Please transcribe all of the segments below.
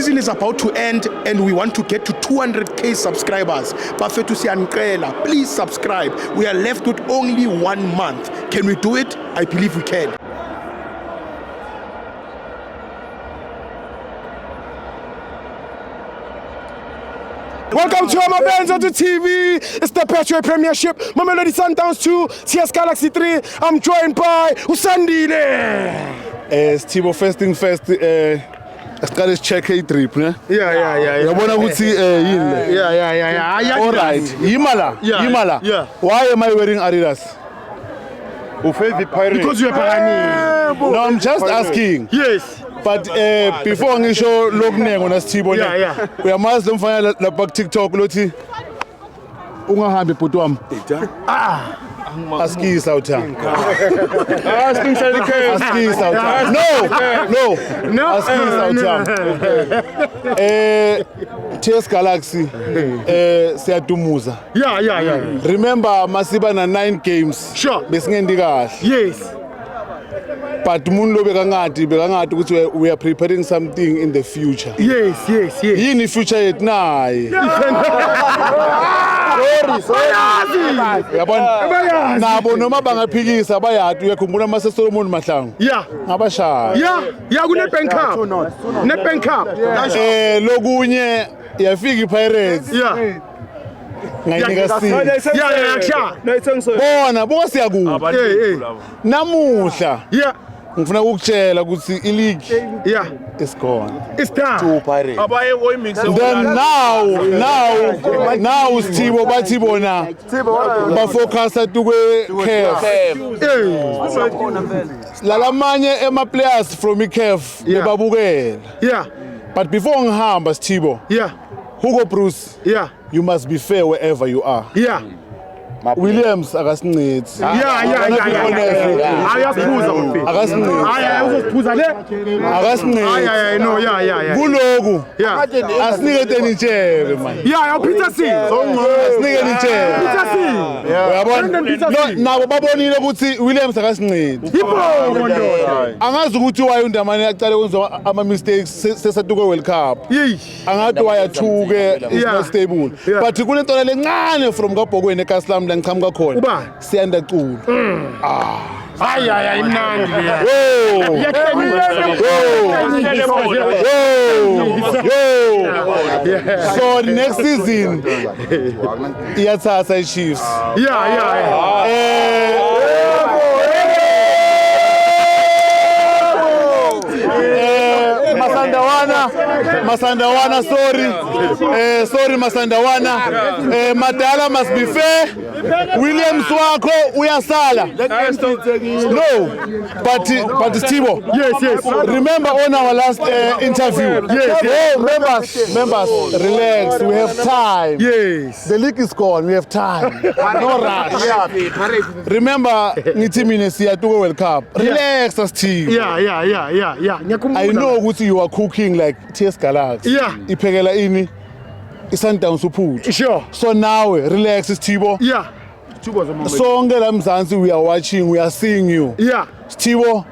Season is about to end and we want to get to 200k subscribers. Bafethu siyanicela, please subscribe. We are left with only 1 month. Can we do it? I believe we can. Welcome to Amabenzo to TV. It's the Petro Premiership. Mamelodi Sundowns 2, CS Galaxy 3. I'm joined by Usandile. Stibo first thing first, Asiqale check drip, ne? Yeah. Uyabona ukuthi yini? Yeah. All right. Yimala. Yeah. Why am I wearing Adidas? Because you're Parani. No, I'm just asking. Yes. But before ngisho lokunengo na Stibo ne. Yeah. Uyamazi lo mfana lapha ku TikTok lothi ungahambi bhuti wami. Askisa uthanga. Askisa uthanga. No. Askisa uthanga. TS Galaxy siyadumuza. Yeah. Remember masiba na 9 games. Sure. Besingendi kahle. Yes. But umuntu lo bekangathi ukuthi we are preparing something in the future. Yes. Yini future yethu nayi? Sorry. Yabona nabo noma bangaphikisa bayadi uyakhumbula mase Solomon Mahlangu. Yeah. Ngabashaya. Yeah, kune Bank Cup. Ne-Bank Cup. Lokunye yafika iPirates. Yeah. Ngayinika bona siyakuba. Namuhla. Yeah. Ngifuna ukutshela ukuthi ileague is gone. It's done. Then now Stibo bathi bona ba focus tukwe CAF. Lalamanye ema players from iCAF bebabukela. Yeah. But before ngihamba Stibo. Yeah. Hugo Bruce. Yeah. You must be fair wherever you are. Yeah. Williams akasincedi. Yeah. Ayasiphuza umfana. Akasincedi. Ayasiphuza le. Akasincedi. No. Kuloku. Yeah. Asinike nitshele man. Yeah, Peter C. Asinike nitshele. Peter C. Uyabona? Nabo babonile ukuthi Williams akasincedi. Yibongo ndoda. Angazi ukuthi waye uNdamane aqale ukwenza ama mistakes sesatuke World Cup. Angathi wayathuke is not stable. But kunento lencane from kaBhokweni eKaslam la ngichamuka khona. Siyanda culo. Hayi imnandi le. So next season iyathatha iChiefs. Masandawana, sorry Masandawana. Madala must be fair. Williams wako uyasala. No, but Stibo. Yes. Remember on our last interview. Yes. Members, relax. We have time. Yes. The league is gone. We have time. No rush. Remember, nitimine siya to World Cup. Relax, Steve. Yeah. I know what you are cooking like TS Galaxy. Yeah. Ipekela ini. Sundowns uphuthu. Sure. So now relax Stibo. Yeah. Sonke la Mzansi we are watching, we are seeing you. Yeah. Stibo,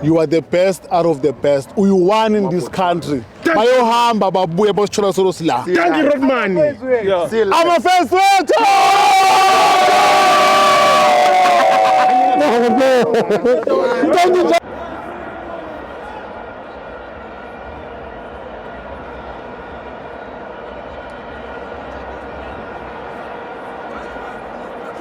you are the best out of the best. You won in this country. Bayohamba babuye bosithola solo sila. Thank you Rodman. I'm a first word.